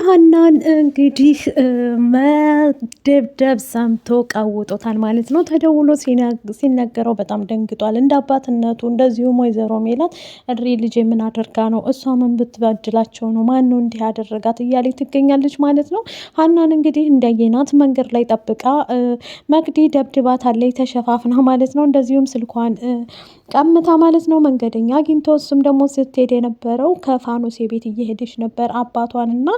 የሀናን እንግዲህ መደብደብ ሰምቶ ቀውጦታል ማለት ነው። ተደውሎ ሲነገረው በጣም ደንግጧል። እንደ አባትነቱ እንደዚሁም ወይዘሮ ሜላት እድሬ ልጅ ምን አደርጋ ነው? እሷ ምን ብትበድላቸው ነው? ማን ነው እንዲህ ያደረጋት? እያለ ትገኛለች ማለት ነው። ሀናን እንግዲህ እንዳየናት መንገድ ላይ ጠብቃ መቅዲ ደብድባት አለይ ተሸፋፍና ማለት ነው። እንደዚሁም ስልኳን ቀምታ ማለት ነው። መንገደኛ አግኝቶ እሱም ደግሞ ስትሄድ የነበረው ከፋኖሴ ቤት እየሄደች ነበር አባቷን እና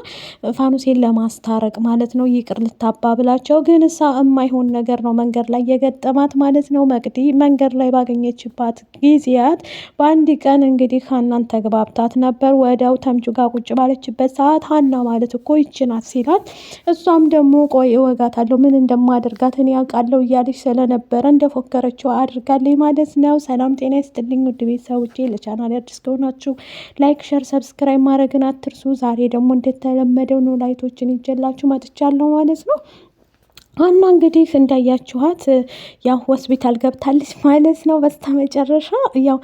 ፋኑሴን ለማስታረቅ ማለት ነው። ይቅር ልታባብላቸው ግን እሳ የማይሆን ነገር ነው መንገድ ላይ የገጠማት ማለት ነው። መቅዲ መንገድ ላይ ባገኘችባት ጊዜያት በአንድ ቀን እንግዲህ ሀናን ተግባብታት ነበር። ወዲያው ተምቹ ጋር ቁጭ ባለችበት ሰዓት ሀና ማለት እኮ ይችናት ሲላት እሷም ደግሞ ቆይ እወጋታለሁ ምን እንደማደርጋት እኔ ያውቃለሁ እያለች ስለነበረ እንደፎከረችው አድርጋለች ማለት ነው። ሰላም ጤና ይስጥልኝ ውድ ቤተሰቦቼ፣ ለቻናል አዲስ ከሆናችሁ ላይክ ሸር ሰብስክራይብ ማድረግን አትርሱ። ዛሬ ደግሞ እንደተለመደው ነው ላይቶችን ይዤላችሁ መጥቻለሁ ማለት ነው። ሀና እንግዲህ እንዳያችኋት ያው ሆስፒታል ገብታለች ማለት ነው። በስተመጨረሻ ያው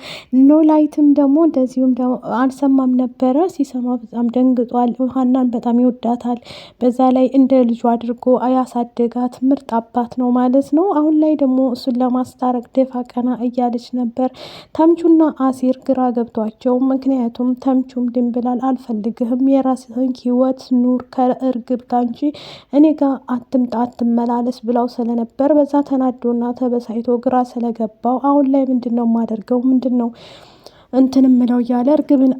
ኖላይትም ደግሞ እንደዚሁም ደግሞ አልሰማም ነበረ። ሲሰማ በጣም ደንግጧል። ሀናን በጣም ይወዳታል። በዛ ላይ እንደ ልጁ አድርጎ ያሳደጋት ምርጥ አባት ነው ማለት ነው። አሁን ላይ ደግሞ እሱን ለማስታረቅ ደፋ ቀና እያለች ነበር። ተምቹና አሲር ግራ ገብቷቸው፣ ምክንያቱም ተምቹም ድንብላል አልፈልግህም፣ የራስህን ህይወት ኑር ከእርግብ ጋር እንጂ እኔ ጋር አትምጣ አትመላለስ ብለው ስለነበር በዛ ተናዶና ተበሳይቶ ግራ ስለገባው አሁን ላይ ምንድን ነው የማደርገው ምንድን ነው እንትን ምለው እያለ እርግብን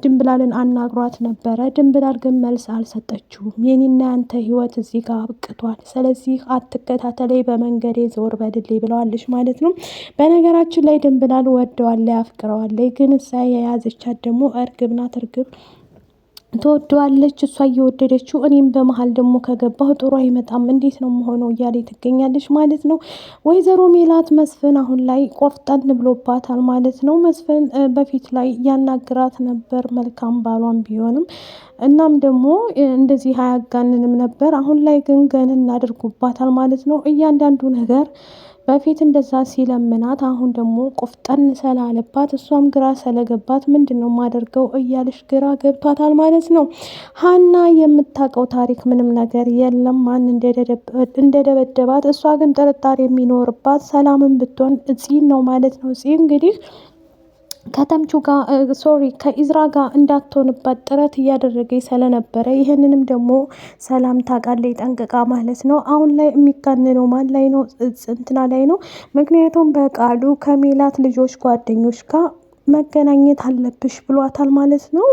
ድንብላልን አናግሯት ነበረ። ድንብላል ግን መልስ አልሰጠችውም። የኔና ያንተ ህይወት እዚህ ጋር አብቅቷል፣ ስለዚህ አትከታተለኝ፣ በመንገዴ ዞር በድልኝ ብለዋለች ማለት ነው። በነገራችን ላይ ድንብላል ወደዋለች አፍቅረዋለች፣ ግን እሳ የያዘቻት ደግሞ እርግብ ናት። እርግብ ትወደዋለች፣ እሷ እየወደደችው እኔም በመሀል ደግሞ ከገባሁ ጥሩ አይመጣም፣ እንዴት ነው መሆነው እያለ ትገኛለች ማለት ነው። ወይዘሮ ሜላት መስፍን አሁን ላይ ቆፍጠን ብሎባታል ማለት ነው። መስፍን በፊት ላይ ያናግራት ነበር መልካም ባሏን ቢሆንም እናም ደግሞ እንደዚህ አያጋንንም ነበር። አሁን ላይ ግን ገን እናደርጉባታል ማለት ነው እያንዳንዱ ነገር። በፊት እንደዛ ሲለምናት አሁን ደግሞ ቆፍጠን ስላለባት እሷም ግራ ስለገባት ምንድን ነው የማደርገው እያለች ግራ ገብቷታል ማለት ነው። ሀና የምታውቀው ታሪክ ምንም ነገር የለም ማን እንደደበደባት። እሷ ግን ጥርጣሬ የሚኖርባት ሰላምን ብትሆን ፂን ነው ማለት ነው። ፂ እንግዲህ ከተምቹ ጋር ከኢዝራ ጋር እንዳትሆንባት ጥረት እያደረገች ስለነበረ ይህንንም ደግሞ ሰላም ታውቃለች ጠንቅቃ ማለት ነው። አሁን ላይ የሚጋነነው ማን ላይ ነው? እንትና ላይ ነው። ምክንያቱም በቃሉ ከሜላት ልጆች ጓደኞች ጋር መገናኘት አለብሽ ብሏታል ማለት ነው።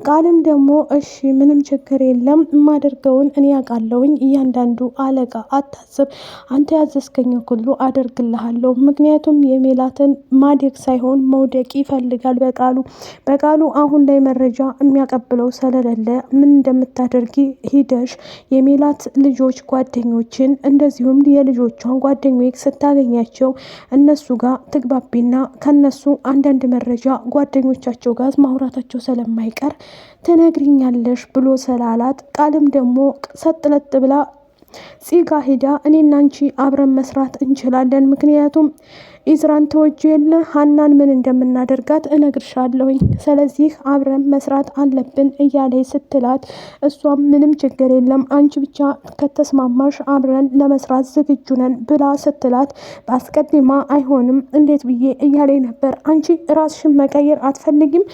ቃልም ደግሞ እሺ ምንም ችግር የለም የማደርገውን እኔ ያውቃለሁኝ፣ እያንዳንዱ አለቃ አታስብ፣ አንተ ያዘዝከኝ ሁሉ አደርግልሃለሁ። ምክንያቱም የሜላትን ማደግ ሳይሆን መውደቅ ይፈልጋል በቃሉ አሁን ላይ መረጃ የሚያቀብለው ስለሌለ ምን እንደምታደርጊ ሂደሽ የሜላት ልጆች ጓደኞችን እንደዚሁም የልጆቿን ጓደኞች ስታገኛቸው እነሱ ጋር ትግባቢና ከነሱ አንዳንድ መረጃ ጓደኞቻቸው ጋር ማውራታቸው ስለማይቀር ትነግሪኛለሽ ብሎ ስላላት ቃልም ደግሞ ሰጥለጥ ብላ ፂጋ ሄዳ እኔና አንቺ አብረን መስራት እንችላለን፣ ምክንያቱም ኢዝራን ተወጂ የለ ሀናን ምን እንደምናደርጋት እነግርሻለሁኝ፣ ስለዚህ አብረን መስራት አለብን እያለ ስትላት እሷም ምንም ችግር የለም አንቺ ብቻ ከተስማማሽ አብረን ለመስራት ዝግጁ ነን ብላ ስትላት በአስቀድማ አይሆንም እንዴት ብዬ እያለ ነበር። አንቺ ራስሽን መቀየር አትፈልጊም?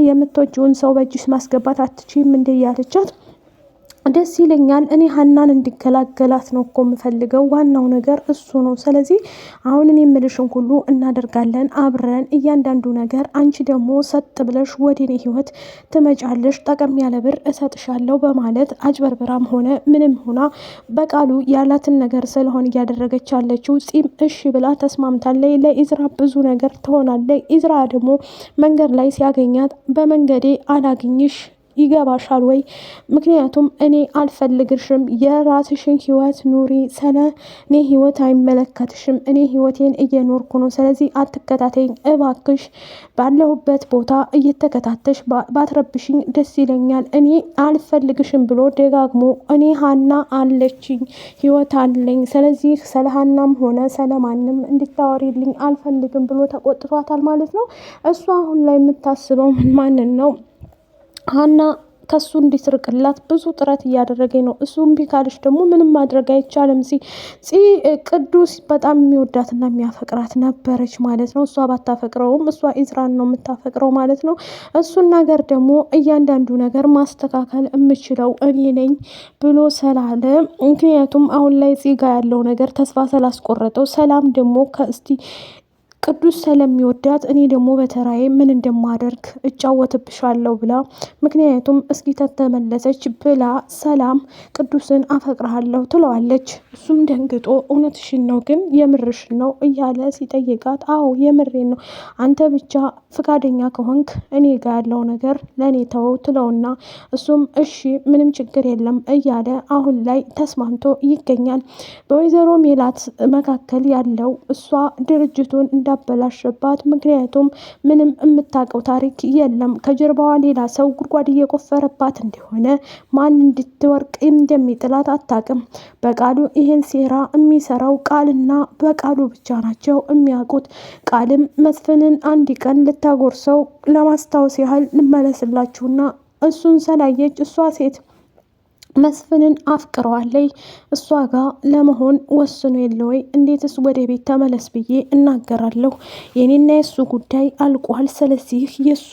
የምትወጂውን ሰው በእጅሽ ማስገባት አትችይም እንደ እያለቻት ደስ ይለኛል። እኔ ሀናን እንዲገላገላት ነው እኮ የምፈልገው፣ ዋናው ነገር እሱ ነው። ስለዚህ አሁን እኔ የምልሽን ሁሉ እናደርጋለን አብረን እያንዳንዱ ነገር። አንቺ ደግሞ ሰጥ ብለሽ ወደ እኔ ህይወት ትመጫለሽ፣ ጠቀም ያለ ብር እሰጥሻለሁ በማለት አጭበርብራም ሆነ ምንም ሆና በቃሉ ያላትን ነገር ስለሆን እያደረገች ያለችው ፂም እሺ ብላ ተስማምታለች። ለኢዝራ ብዙ ነገር ትሆናለች። ኢዝራ ደግሞ መንገድ ላይ ሲያገኛት በመንገዴ አላግኝሽ ይገባሻል ወይ? ምክንያቱም እኔ አልፈልግሽም፣ የራስሽን ህይወት ኑሪ፣ ስለ እኔ ህይወት አይመለከትሽም፣ እኔ ህይወቴን እየኖርኩ ነው፣ ስለዚህ አትከታተኝ እባክሽ፣ ባለሁበት ቦታ እየተከታተሽ ባትረብሽኝ ደስ ይለኛል፣ እኔ አልፈልግሽም ብሎ ደጋግሞ እኔ ሀና አለችኝ ህይወት አለኝ፣ ስለዚህ ስለ ሀናም ሆነ ስለማንም እንድታወሪልኝ አልፈልግም ብሎ ተቆጥቷታል ማለት ነው። እሷ አሁን ላይ የምታስበው ማንን ነው? ሀና ከሱ እንዲስርቅላት ብዙ ጥረት እያደረገኝ ነው። እሱ እምቢ ካለች ደግሞ ምንም ማድረግ አይቻልም። ቅዱስ በጣም የሚወዳትና የሚያፈቅራት ነበረች ማለት ነው። እሷ ባታፈቅረውም እሷ ኢዝራን ነው የምታፈቅረው ማለት ነው። እሱን ነገር ደግሞ እያንዳንዱ ነገር ማስተካከል የምችለው እኔ ነኝ ብሎ ስላለ ምክንያቱም አሁን ላይ ጋ ያለው ነገር ተስፋ ስላስቆረጠው ሰላም ደግሞ ቅዱስ ስለሚወዳት እኔ ደግሞ በተራዬ ምን እንደማደርግ እጫወትብሻለሁ ብላ ምክንያቱም እስኪ ተተመለሰች ብላ ሰላም ቅዱስን አፈቅርሃለሁ ትለዋለች። እሱም ደንግጦ እውነትሽን ነው ግን የምርሽን ነው እያለ ሲጠይቃት አዎ የምሬን ነው፣ አንተ ብቻ ፍቃደኛ ከሆንክ እኔ ጋ ያለው ነገር ለእኔ ተወው ትለውና እሱም እሺ ምንም ችግር የለም እያለ አሁን ላይ ተስማምቶ ይገኛል። በወይዘሮ ሜላት መካከል ያለው እሷ ድርጅቱን እንዳበላሸባት ምክንያቱም ምንም የምታውቀው ታሪክ የለም። ከጀርባዋ ሌላ ሰው ጉድጓድ እየቆፈረባት እንደሆነ ማን እንድትወርቅ እንደሚጥላት አታውቅም። በቃሉ ይሄን ሴራ የሚሰራው ቃልና በቃሉ ብቻ ናቸው የሚያውቁት። ቃልም መስፍንን አንድ ቀን ልታጎርሰው ለማስታወስ ያህል ልመለስላችሁና እሱን ሰላየች እሷ ሴት መስፍንን አፍቅረዋለይ እሷ ጋር ለመሆን ወስኖ የለ ወይ? እንዴትስ ወደ ቤት ተመለስ ብዬ እናገራለሁ? የኔና የሱ ጉዳይ አልቋል። ስለዚህ የሱ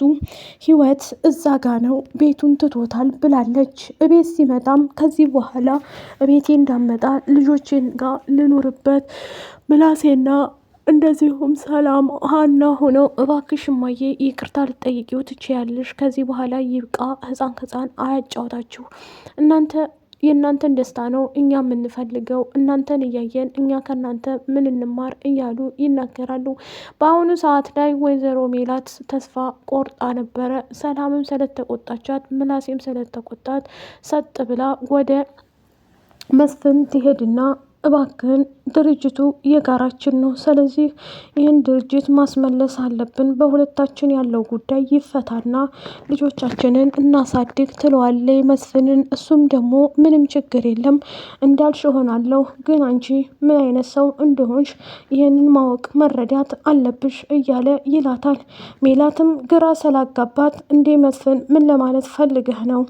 ህይወት እዛ ጋ ነው፣ ቤቱን ትቶታል ብላለች። እቤት ሲመጣም ከዚህ በኋላ እቤቴ እንዳመጣ ልጆቼን ጋር ልኑርበት ምላሴና እንደዚሁም ሰላም ሀና ሆነው እባክሽ እማዬ ይቅርታ ልጠይቂው ትችያለሽ። ከዚህ በኋላ ይብቃ፣ ህፃን ከህፃን አያጫውታችሁ። የእናንተን ደስታ ነው እኛ የምንፈልገው፣ እናንተን እያየን እኛ ከእናንተ ምን እንማር እያሉ ይናገራሉ። በአሁኑ ሰዓት ላይ ወይዘሮ ሜላት ተስፋ ቆርጣ ነበረ። ሰላምም ስለተቆጣቻት ምላሴም ስለተቆጣት ሰጥ ብላ ወደ መስፍን ትሄድና እባክህን ድርጅቱ የጋራችን ነው፣ ስለዚህ ይህን ድርጅት ማስመለስ አለብን፣ በሁለታችን ያለው ጉዳይ ይፈታና ልጆቻችንን እናሳድግ ትለዋለይ መስፍንን። እሱም ደግሞ ምንም ችግር የለም እንዳልሽ ሆናለሁ፣ ግን አንቺ ምን አይነት ሰው እንደሆንሽ ይህንን ማወቅ መረዳት አለብሽ እያለ ይላታል። ሜላትም ግራ ስላጋባት እንዴ መስፍን ምን ለማለት ፈልገህ ነው?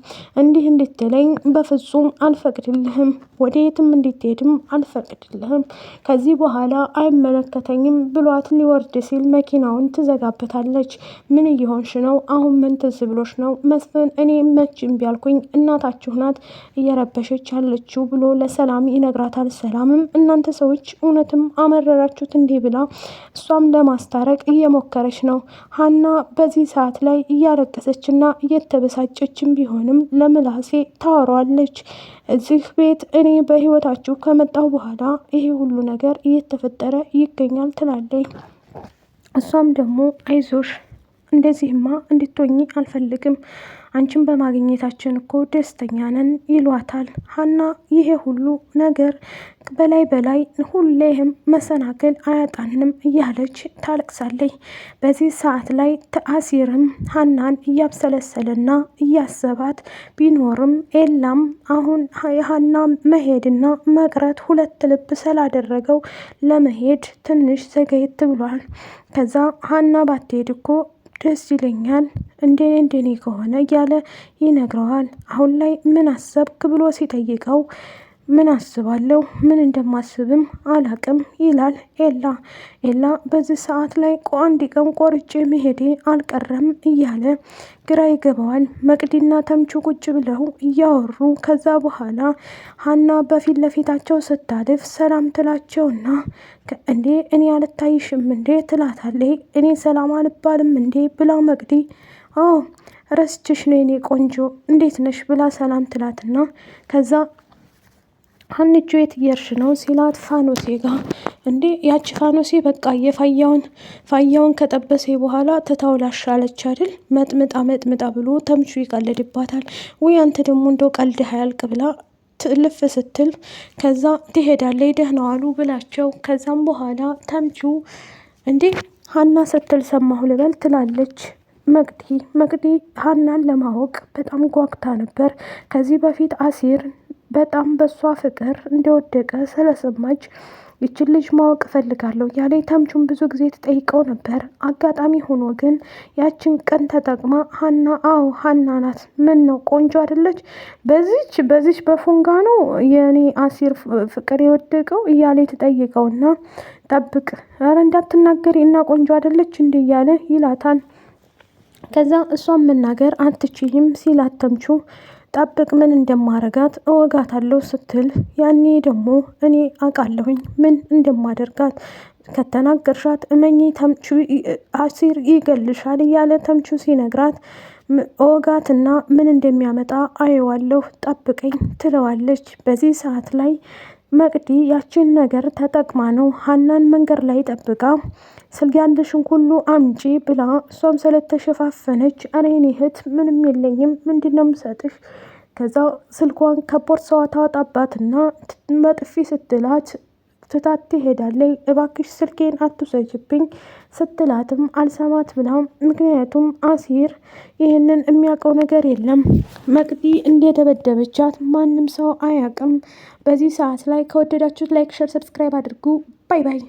እንዲህ እንድትለኝ በፍጹም አልፈቅድልህም፣ ወደ የትም እንድትሄድም አልፈቅድልህም፣ ከዚህ በኋላ አይመለከተኝም ብሏት ሊወርድ ሲል መኪናውን ትዘጋበታለች። ምን እየሆንሽ ነው? አሁን ምን ትዝ ብሎሽ ነው? መስፍን እኔ መችም ቢያልኩኝ እናታችሁ ናት እየረበሸች ያለችው ብሎ ለሰላም ይነግራታል። ሰላምም እናንተ ሰዎች እውነትም አመረራችሁት እንዲህ ብላ እሷም ለማስታረቅ እየሞከረች ነው። ሀና በዚህ ሰዓት ላይ እያለቀሰችና እየተበሳጨችም ቢሆንም ለምላሴ ታወራዋለች። እዚህ ቤት እኔ በህይወታችሁ ከመጣሁ በኋላ ይሄ ሁሉ ነገር እየተፈጠረ ይገኛል ትላለች። እሷም ደግሞ አይዞሽ እንደዚህማ እንድትሆኚ አልፈልግም፣ አንቺን በማግኘታችን እኮ ደስተኛ ነን ይሏታል። ሀና ይሄ ሁሉ ነገር በላይ ሁሌም መሰናክል አያጣንም እያለች ታለቅሳለች። በዚህ ሰዓት ላይ አሲርም ሀናን እያብሰለሰለና እያሰባት ቢኖርም ኤላም አሁን የሀና መሄድና መቅረት ሁለት ልብ ስላደረገው ለመሄድ ትንሽ ዘገየት ብሏል። ከዛ ሀና ባትሄድ እኮ ደስ ይለኛል እንደኔ ከሆነ እያለ ይነግረዋል። አሁን ላይ ምን አሰብክ ብሎ ሲጠይቀው ምን አስባለሁ፣ ምን እንደማስብም አላቅም ይላል ኤላ በዚህ ሰዓት ላይ አንድ ቀን ቆርጬ መሄዴ አልቀረም እያለ ግራ ይገባዋል። መቅዲና ተምቹ ቁጭ ብለው እያወሩ ከዛ በኋላ ሀና በፊት ለፊታቸው ስታልፍ ሰላም ትላቸውና እንዴ እኔ አልታይሽም እንዴ ትላታለች። እኔ ሰላም አልባልም እንዴ ብላ መቅዲ አዎ ረስችሽ ነው የኔ ቆንጆ እንዴት ነሽ ብላ ሰላም ትላትና ከዛ ሀንቾ የት እየሄድሽ ነው ሲላት ፋኖሴ ጋር። እንዴ ያቺ ፋኖሴ በቃ ፋያውን ከጠበሴ በኋላ ትታውላሻለች አይደል? መጥምጣ ብሎ ተምቹ ይቀልድባታል። ወይ አንተ ደግሞ እንደው ቀልድ ያልቅ ብላ ትልፍ ስትል ከዛ ትሄዳለች። ደህና ዋሉ ብላቸው ከዛም በኋላ ተምቹ እንዴ ሀና ስትል ሰማሁ ልበል ትላለች። መቅዲ ሀናን ለማወቅ በጣም ጓግታ ነበር። ከዚህ በፊት አሲር በጣም በሷ ፍቅር እንደወደቀ ስለሰማች ይችን ልጅ ማወቅ እፈልጋለሁ እያለ ተምቹን ብዙ ጊዜ ትጠይቀው ነበር። አጋጣሚ ሆኖ ግን ያችን ቀን ተጠቅማ ሀና፣ አዎ ሀና ናት፣ ምን ነው ቆንጆ አይደለች? በዚች በፉንጋ ነው የእኔ አሲር ፍቅር የወደቀው እያለ ትጠይቀውና ጠብቅ፣ ኧረ እንዳትናገሪ እና ቆንጆ አይደለች እንዲ እያለ ይላታል። ከዛ እሷን መናገር አትችይም ሲላት ተምቹ ጠብቅ ምን እንደማረጋት እወጋታለሁ ስትል፣ ያኔ ደግሞ እኔ አውቃለሁኝ ምን እንደማደርጋት፣ ከተናገርሻት እመኚ ተምቹ አሲር ይገልሻል እያለ ተምቹ ሲነግራት እወጋትና ምን እንደሚያመጣ አየዋለሁ ጠብቀኝ ትለዋለች። በዚህ ሰዓት ላይ መቅዲ ያችን ነገር ተጠቅማ ነው ሀናን መንገድ ላይ ጠብቃ ስልክ ያለሽን ሁሉ አምጪ ብላ፣ እሷም ስለተሸፋፈነች ኧረ የኔ እህት ምንም የለኝም ምንድነው የምሰጥሽ? ከዛ ስልኳን ከቦርሳዋ ታወጣባትና በጥፊ ስትላት ትታት ትሄዳለች። እባክሽ ስልኬን አትውሰጅብኝ ስትላትም አልሰማት ብላ፣ ምክንያቱም አሲር ይህንን የሚያውቀው ነገር የለም። መቅዲ እንደደበደበቻት ማንም ሰው አያውቅም። በዚህ ሰዓት ላይ ከወደዳችሁት ላይክ፣ ሸር፣ ሰብስክራይብ አድርጉ። ባይ ባይ።